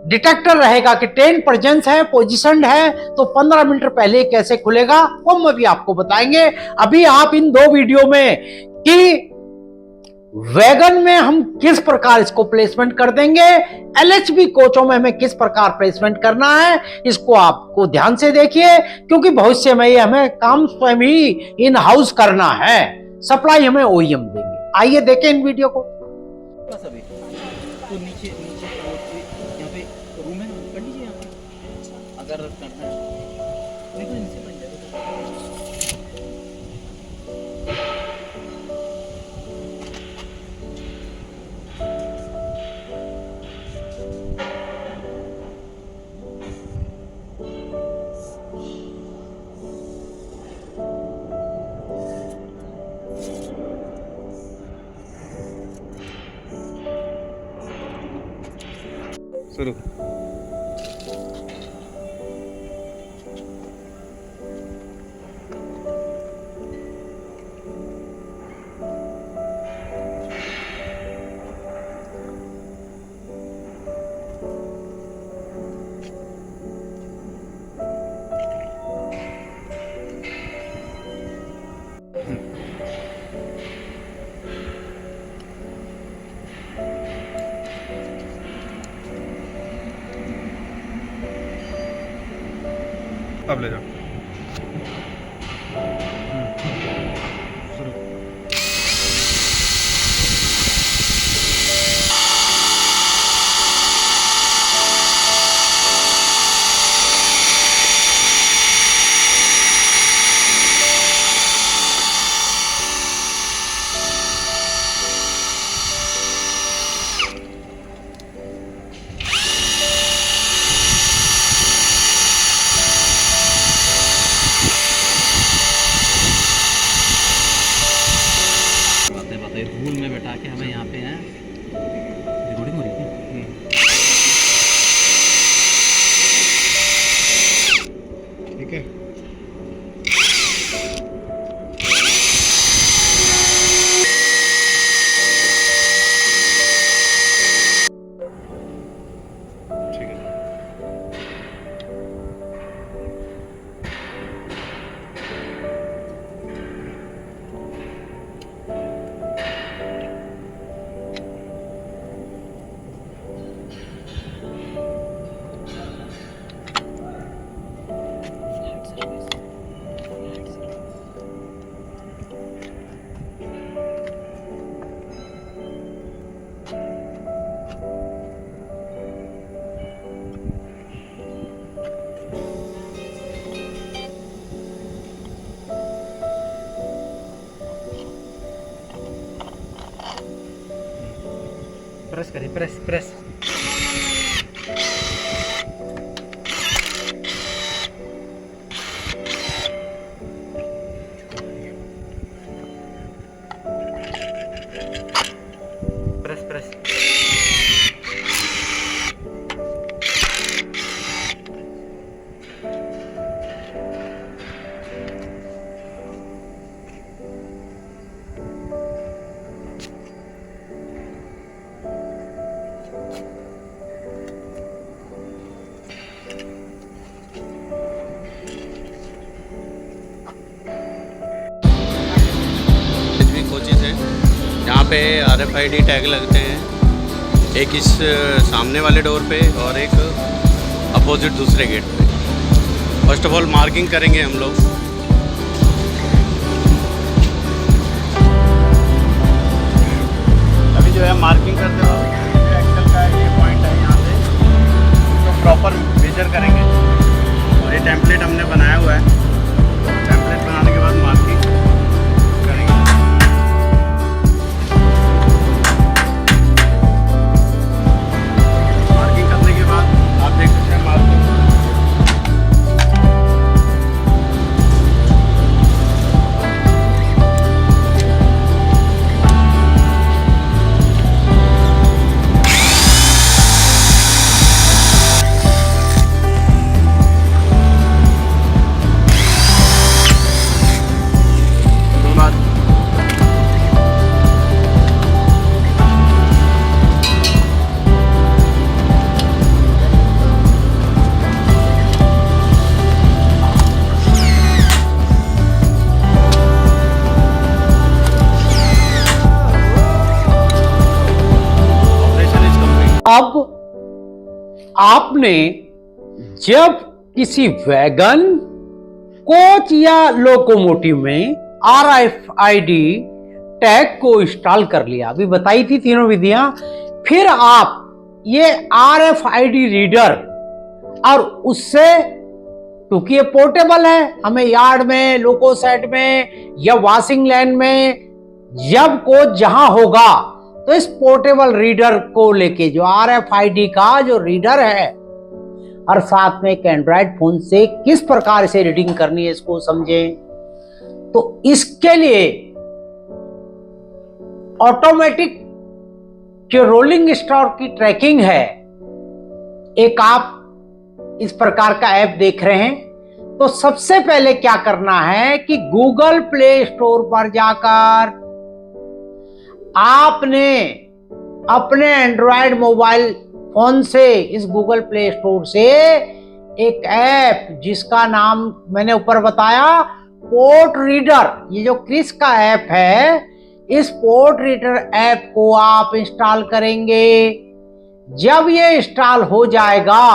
डिटेक्टर रहेगा कि ट्रेन प्रेजेंस है, पोजिशनड है, तो 15 मिनट पहले कैसे खुलेगा वो हम अभी आपको बताएंगे। अभी आप इन दो वीडियो में कि वैगन में हम किस प्रकार इसको प्लेसमेंट कर देंगे, एलएचबी कोचों में हमें किस प्रकार प्लेसमेंट करना है, इसको आपको ध्यान से देखिए, क्योंकि भविष्य में ये हमें काम स्वयं ही इन हाउस करना है, सप्लाई हमें ओईएम देंगे। आइए देखें इन वीडियो को। तो नीचे नीचे यहाँ पे रूम है, कर लीजिए यहाँ पे अगर करना है, नहीं तो इनसे बन जाएगा। शुरू। अब ले जाओ। शुरू। प्रेस करिए, press press. Press press. Coaches हैं जहाँ पे RFID टैग लगते हैं, एक इस सामने वाले डोर पे और एक अपोजिट दूसरे गेट पे। फर्स्ट ऑफ ऑल मार्किंग करेंगे हम लोग। अभी जो है मार्किंग करते वक्त जो एक्सेल का ये पॉइंट है यहाँ पे, तो प्रॉपर मेजर करेंगे। और ये टेम्पलेट हमने बनाया हुआ है, टेम्पलेट बनाने के बाद मार्किंग करेंगे। मार्किंग करने के बाद आप देख सकते हैं मार्किंग अब आपने जब किसी वैगन, कोच या लोकोमोटिव में RFID टैग को इंस्टॉल कर लिया, अभी बताई थी तीनों विधियां, फिर आप ये RFID रीडर और उससे, क्योंकि ये पोर्टेबल है, हमें यार्ड में, लोको सेट में या वॉशिंग लैन में जब कोच जहां होगा तो इस पोर्टेबल रीडर को लेके, जो RFID का जो रीडर है, और साथ में एक एंड्रॉयड फोन से किस प्रकार से रीडिंग करनी है इसको समझें। तो इसके लिए ऑटोमेटिक जो रोलिंग स्टॉक की ट्रैकिंग है, एक आप इस प्रकार का ऐप देख रहे हैं, तो सबसे पहले क्या करना है कि गूगल प्ले स्टोर पर जाकर आपने अपने एंड्रॉयड मोबाइल फोन से इस गूगल प्ले स्टोर से एक ऐप, जिसका नाम मैंने ऊपर बताया पोर्ट रीडर, ये जो क्रिस का ऐप है, इस पोर्ट रीडर ऐप को आप इंस्टॉल करेंगे। जब ये इंस्टॉल हो जाएगा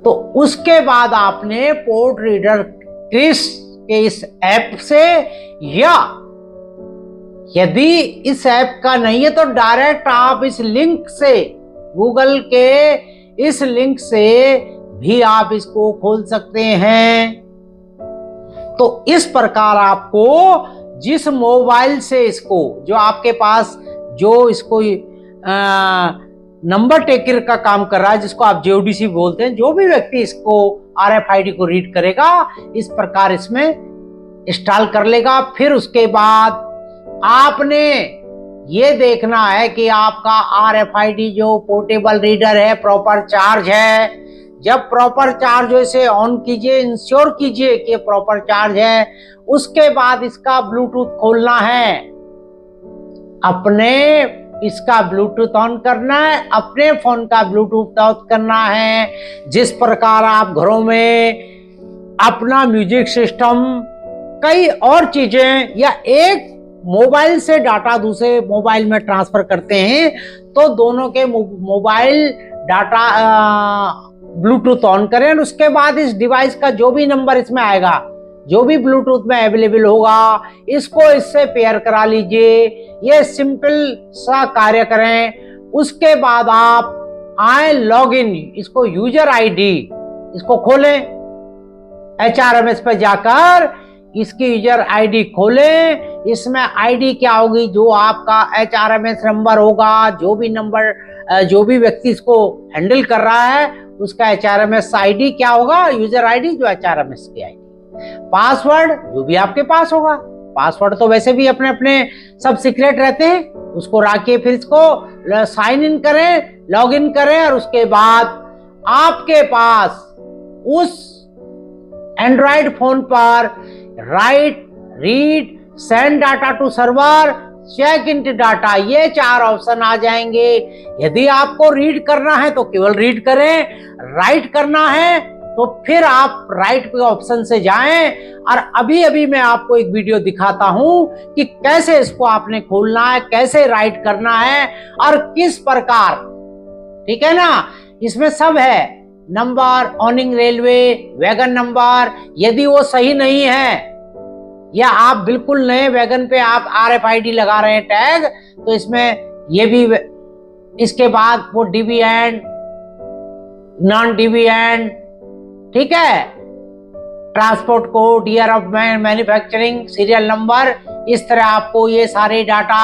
तो उसके बाद आपने पोर्ट रीडर क्रिस के इस ऐप से, या यदि इस ऐप का नहीं है तो डायरेक्ट आप इस लिंक से, गूगल के इस लिंक से भी आप इसको खोल सकते हैं। तो इस प्रकार आपको जिस मोबाइल से इसको, जो आपके पास जो इसको नंबर टेकर का काम कर रहा है, जिसको आप JODC बोलते हैं, जो भी व्यक्ति इसको RFID को रीड करेगा, इस प्रकार इसमें इंस्टॉल कर लेगा। फिर उसके बाद आपने ये देखना है कि आपका RFID जो पोर्टेबल रीडर है प्रॉपर चार्ज है। जब प्रॉपर चार्ज हो इसे ऑन कीजिए, इंश्योर कीजिए कि प्रॉपर चार्ज है। उसके बाद इसका ब्लूटूथ खोलना है, अपने इसका ब्लूटूथ ऑन करना है, अपने फोन का ब्लूटूथ ऑन करना है। जिस प्रकार आप घरों में अपना म्यूजिक सिस्टम, कई और चीजें, या एक मोबाइल से डाटा दूसरे मोबाइल में ट्रांसफर करते हैं, तो दोनों के मोबाइल डाटा ब्लूटूथ ऑन करें। और उसके बाद इस डिवाइस का जो भी नंबर इसमें आएगा, जो भी ब्लूटूथ में अवेलेबल होगा, इसको इससे पेयर करा लीजिए। ये सिंपल सा कार्य करें। उसके बाद आप आए लॉग इन, इसको यूजर ID इसको खोलें, HRMS पे जाकर इसकी यूजर आईडी खोलें। इसमें आईडी क्या होगी, जो आपका HRMS नंबर होगा, जो भी नंबर जो भी व्यक्ति इसको हैंडल कर रहा है उसका HRMS आईडी क्या होगा, यूजर आईडी जो HRMS की आईडी। पासवर्ड जो भी आपके पास होगा, पासवर्ड तो वैसे भी अपने अपने सब सीक्रेट रहते हैं, उसको रखिए। फिर इसको साइन इन करें, लॉग इन करें और उसके बाद आपके पास उस एंड्रॉइड फोन पर write, read, send data to server, check in data, ये 4 ऑप्शन आ जाएंगे। यदि आपको रीड करना है तो केवल रीड करें, राइट करना है तो फिर आप राइट पे ऑप्शन से जाएं। और अभी मैं आपको एक वीडियो दिखाता हूं कि कैसे इसको आपने खोलना है, कैसे राइट करना है और किस प्रकार, ठीक है ना। इसमें सब है, नंबर, ऑनिंग रेलवे, वैगन नंबर। यदि वो सही नहीं है या आप बिल्कुल नए वैगन पे आप RFID लगा रहे हैं टैग, तो इसमें ये भी, इसके बाद वो DB and, non DB and, ठीक है, transport code, year of manufacturing, serial number, इस तरह आपको ये सारे डाटा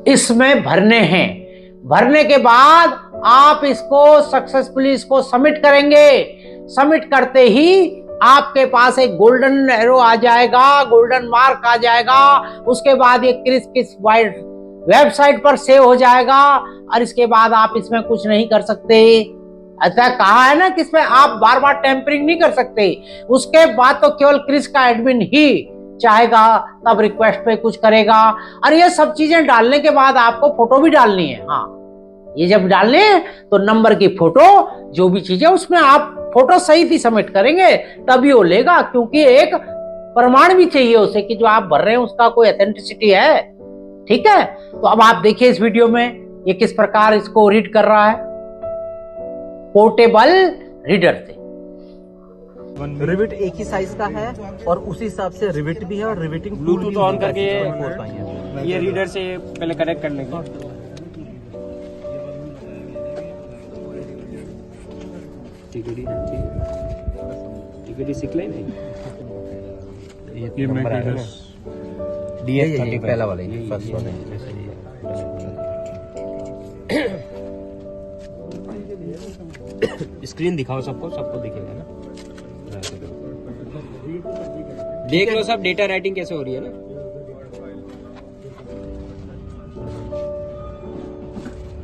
इसमें भरने हैं। भरने के बाद आप इसको सक्सेसफुली इसको सबमिट करेंगे। सबमिट करते ही आपके पास एक गोल्डन एरो आ जाएगा, गोल्डन मार्क आ जाएगा। उसके बाद ये किस वाइड वेबसाइट पर सेव हो जाएगा और इसके बाद आप इसमें कुछ नहीं कर सकते। ऐसा कहा है ना कि इसमें आप बार बार टेम्परिंग नहीं कर सकते। उसके बाद तो केवल क्रिस का एडमिन ही चाहेगा तब रिक्वेस्ट पे कुछ करेगा। और ये सब चीजें डालने के बाद आपको फोटो भी डालनी है। हाँ, ये जब डालने तो नंबर की फोटो, जो भी चीजें उसमें आप फोटो सही थी सबमिट करेंगे तभी वो लेगा, क्योंकि एक प्रमाण भी चाहिए उसे कि जो आप भर रहे हैं उसका कोई ऑथेंटिसिटी है। ठीक है, तो अब आप देखिए इस वीडियो में ये किस प्रकार इसको रीड कर रहा है पोर्टेबल रीडर से। रिविट एक ही साइज का है और उसी हिसाब से रिविट भी है और रिविटिंग ब्लूटूथ ऑन करके ये रीडर से पहले कनेक्ट कर लेंगे। टिकट सीख ले नहीं, ये नंबर आएगा ना, DF30 पहला वाला, ये फर्स्ट वाला। स्क्रीन दिखाओ सबको, सबको दिखेगा ना। देख लो सब डेटा राइटिंग कैसे हो रही है ना।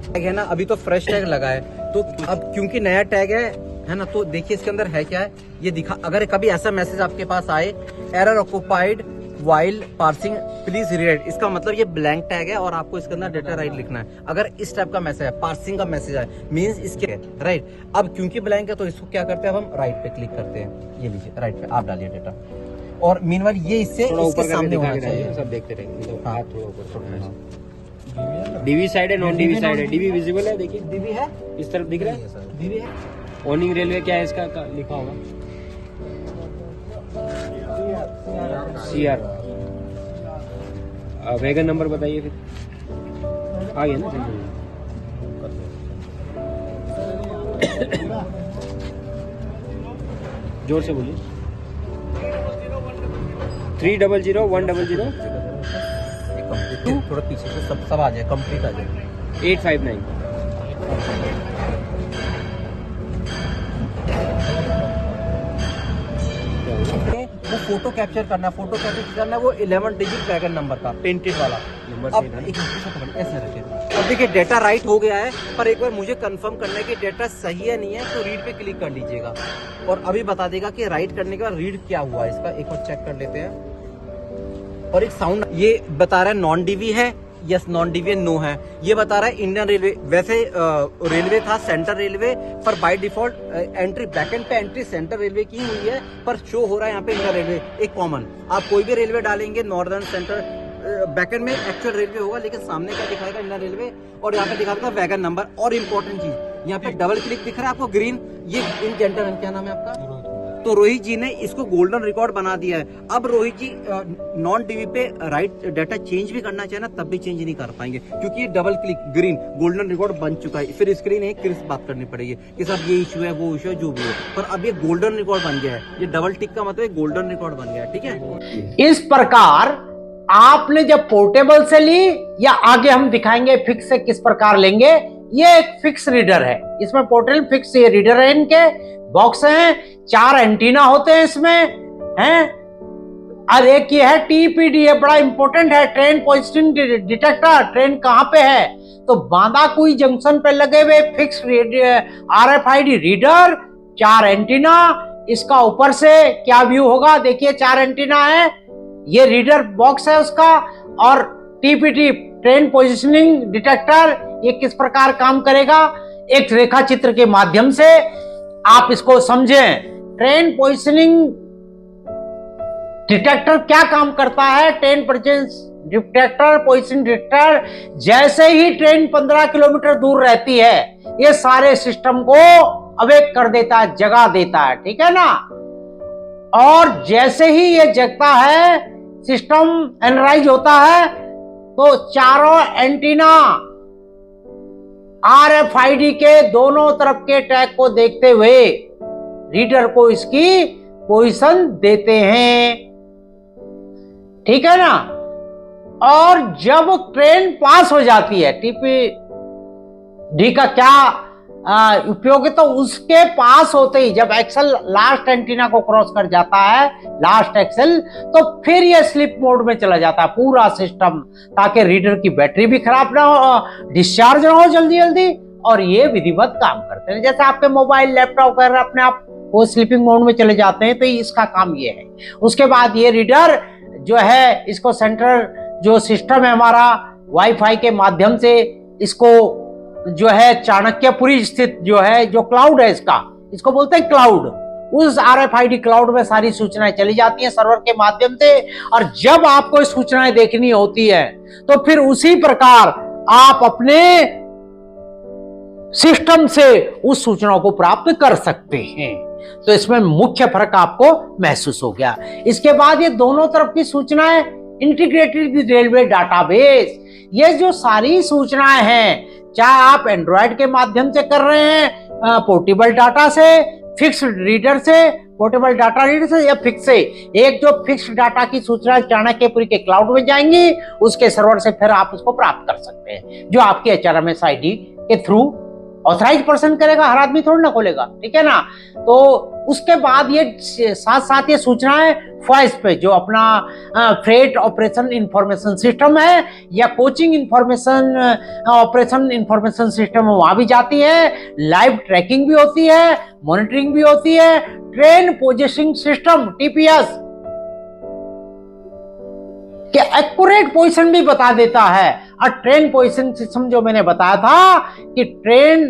टैग है ना, अभी तो फ्रेश टैग लगा है, तो अब क्योंकि नया टैग है ना, तो देखिए इसके अंदर है क्या है ये दिखा। अगर कभी ऐसा मैसेज आपके पास आए, error occupied while parsing please rewrite, इसका मतलब ये ब्लैंक टैग है और आपको इसके अंदर डेटा राइट लिखना है। अगर इस टाइप का मैसेज है, पार्सिंग का मैसेज है, मींस इसके राइट। अब क्योंकि ब्लैंक है तो इसको क्या करते हैं, अब हम राइट पे क्लिक करते हैं। ये लीजिए राइट पे आप डालिए डेटा, और मीनवाइल ये इससे इसके सामने होना चाहिए। सब देखते रहेंगे। हाथ थोड़ा ऊपर। डीवी साइड है, नॉन डीवी साइड है। डीवी विजिबल है, देखिए डीवी है, इस तरफ दिख रहा है। डीवी है। ऑनिंग रेलवे क्या है इसका लिखा होगा, CR। वैगन नंबर बताइए फिर, आ गया ना। जोर से बोलिए। 300-100 थोड़ा पीछे से सब आ जाए, कंप्लीट आ जाए। 859। वो फोटो कैप्चर करना है, फोटो कैप्चर करना है वो 11 डिजिट वैगन नंबर का पेंटेड वाला नंबर। अब ऐसे रखिए। अब देखिए डेटा राइट हो गया है, पर एक बार मुझे कंफर्म करना है कि डेटा सही है नहीं है, तो रीड पे क्लिक कर लीजिएगा और अभी बता देगा कि राइट करने के बाद रीड क्या हुआ इसका। एक बार चेक कर लेते हैं। और एक साउंड ये बता रहा है नॉन डीवी है, यस नॉन डीवी नो है। ये बता रहा है इंडियन रेलवे, वैसे रेलवे था सेंट्रल रेलवे, पर बाय डिफॉल्ट एंट्री बैकएंड पे एंट्री सेंट्रल रेलवे की हुई है, पर शो हो रहा है यहाँ पे इंडियन रेलवे। एक कॉमन, आप कोई भी रेलवे डालेंगे नॉर्दर्न सेंट्रल बैकएंड में एक्चुअल रेलवे होगा, लेकिन सामने क्या दिखाएगा इंडियन रेलवे, और यहाँ पे दिखा देगा वैगन नंबर। और इम्पोर्टेंट चीज यहाँ पे डबल क्लिक दिख रहा है आपको ग्रीन, ये इन जेंटलमैन क्या नाम है आपका, तो रोहित जी ने इसको गोल्डन रिकॉर्ड बना दिया है। अब रोहित जी नॉन डीवी पे राइट डाटा चेंज भी करना चाहे ना तब भी चेंज नहीं कर पाएंगे, क्योंकि ये double click green golden record बन चुका है। फिर स्क्रीन एक क्रिस्प बात करनी पड़ेगी कि साहब ये इशू है, वो इशू है, जो भी है, पर अब ये गोल्डन रिकॉर्ड बन गया है। ये डबल टिक का मतलब गोल्डन रिकॉर्ड बन गया है। ठीक है, इस प्रकार आपने जब पोर्टेबल से ली या आगे हम दिखाएंगे फिक्स से किस प्रकार लेंगे, ये एक फिक्स रीडर है। इसमें पोर्टेबल फिक्स ये रीडर है, इनके बॉक्स हैं, 4 एंटीना होते हैं इसमें हैं, और एक ये है टीपीडी, ये बड़ा इंपॉर्टेंट है, ट्रेन पोजीशनिंग डिटेक्टर। ट्रेन कहां पे है तो बांदाकुई जंक्शन पे लगे हुए फिक्स RFID रीडर, 4 एंटीना। इसका ऊपर से क्या व्यू होगा देखिए, 4 एंटीना है, ये रीडर बॉक्स है उसका, और टीपीटी ट्रेन पोजीशनिंग डिटेक्टर ये किस प्रकार काम करेगा एक रेखा चित्र के माध्यम से आप इसको समझें। ट्रेन पोजीशनिंग डिटेक्टर क्या काम करता है, ट्रेन डिटेक्टर पोजीशन डिटेक्टर जैसे ही ट्रेन 15 किलोमीटर दूर रहती है ये सारे सिस्टम को अवेक कर देता है, जगा देता है, ठीक है ना। और जैसे ही ये जगता है सिस्टम एनराइज होता है तो चारों एंटीना RFID के दोनों तरफ के टैग को देखते हुए रीडर को इसकी पोजीशन देते हैं, ठीक है ना। और जब ट्रेन पास हो जाती है, टीपीडी का क्या उपयोग है, तो उसके पास होते ही जब एक्सेल लास्ट एंटीना को क्रॉस कर जाता है, लास्ट एक्सेल, तो फिर ये स्लिप मोड में चला जाता है पूरा सिस्टम, ताकि रीडर की बैटरी भी खराब ना हो, डिस्चार्ज ना हो जल्दी जल्दी, और ये विधिवत काम करते हैं। जैसे आपके मोबाइल लैपटॉप वगैरह अपने आप वो स्लीपिंग मोड में चले जाते हैं, तो इसका काम ये है। उसके बाद ये रीडर जो है इसको सेंट्रल जो सिस्टम है हमारा वाईफाई के माध्यम से इसको जो है चाणक्यपुरी स्थित जो है जो क्लाउड है इसको बोलते हैं क्लाउड, उस RFID क्लाउड में सारी सूचनाएं चली जाती हैं सर्वर के माध्यम से। और जब आपको सूचनाएं देखनी होती है तो फिर उसी प्रकार आप अपने सिस्टम से उस सूचनाओं को प्राप्त कर सकते हैं। तो इसमें मुख्य फर्क आपको महसूस हो गया। इसके बाद ये दोनों तरफ की सूचनाएं इंटीग्रेटेड रेलवे डाटाबेस, ये जो सारी सूचनाएं हैं चाहे आप एंड्रॉयड के माध्यम से कर रहे हैं पोर्टेबल डाटा से, फिक्स्ड रीडर से, पोर्टेबल डाटा रीडर से या फिक्स से, एक जो फिक्स्ड डाटा की सूचना चाणक्यपुरी के क्लाउड में जाएंगी उसके सर्वर से फिर आप उसको प्राप्त कर सकते हैं, जो आपके HRMS ID के थ्रू ऑथराइज पर्सन करेगा, हर आदमी थोड़ी ना खोलेगा, ठीक है ना। तो उसके बाद ये साथ साथ ये सूचनाएं फॉइस पे जो अपना फ्रेट ऑपरेशन इंफॉर्मेशन सिस्टम है या coaching information operation information system है वहां भी जाती है, लाइव ट्रैकिंग भी होती है, मॉनिटरिंग भी होती है, ट्रेन पोजीशनिंग सिस्टम TPS कि एक्यूरेट पोजीशन भी बता देता है। और ट्रेन पोजीशन सिस्टम जो मैंने बताया था कि ट्रेन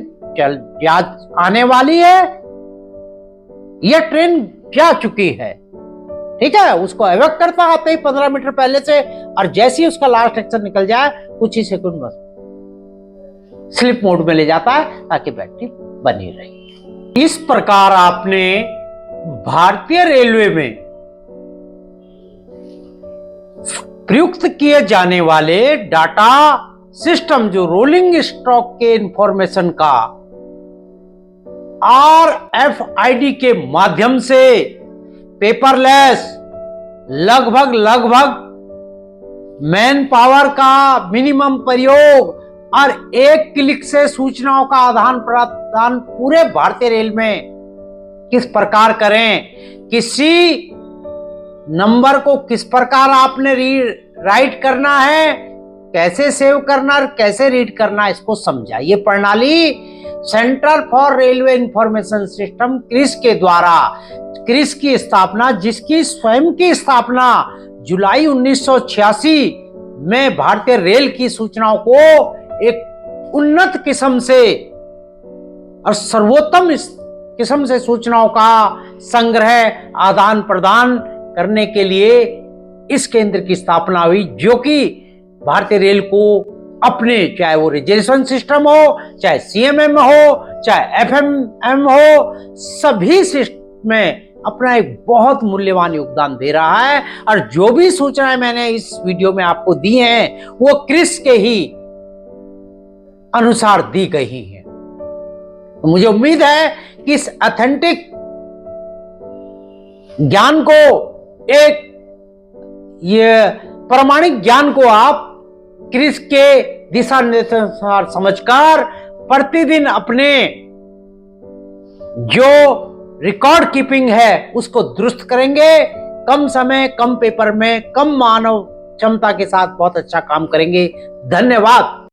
आने वाली है या ट्रेन जा चुकी है, ठीक है, उसको एवेक्ट करता आते ही 15 मीटर पहले से, और जैसे ही उसका लास्ट एक्शन निकल जाए कुछ ही सेकंड बस स्लिप मोड में ले जाता है ताकि बैटरी बनी रहे। इस प्रकार आपने भारतीय रेलवे में प्रयुक्त किए जाने वाले डाटा सिस्टम जो रोलिंग स्टॉक के इंफॉर्मेशन का RFID के माध्यम से पेपरलेस लगभग मैन पावर का मिनिमम प्रयोग और एक क्लिक से सूचनाओं का आदान प्रदान पूरे भारतीय रेल में किस प्रकार करें, किसी नंबर को किस प्रकार आपने राइट करना है, कैसे सेव करना और कैसे रीड करना, इसको समझा। ये प्रणाली centre for railway information system CRIS के द्वारा, क्रिस की स्थापना जिसकी स्वयं की स्थापना जुलाई 1986 में भारतीय रेल की सूचनाओं को एक उन्नत किस्म से और सर्वोत्तम किस्म से सूचनाओं का संग्रह आदान प्रदान करने के लिए इस केंद्र की स्थापना हुई, जो कि भारतीय रेल को अपने चाहे वो रिजर्वेशन सिस्टम हो, चाहे CMM हो, चाहे FMM हो, सभी सिस्टम में अपना एक बहुत मूल्यवान योगदान दे रहा है। और जो भी सूचनाएं मैंने इस वीडियो में आपको दी हैं वो क्रिस के ही अनुसार दी गई हैं। तो मुझे उम्मीद है कि इस ऑथेंटिक ज्ञान को, एक ये प्रामाणिक ज्ञान को आप क्रिस के दिशा निर्देशानुसार समझकर प्रतिदिन अपने जो रिकॉर्ड कीपिंग है उसको दुरुस्त करेंगे। कम समय, कम पेपर में, कम मानव क्षमता के साथ बहुत अच्छा काम करेंगे। धन्यवाद।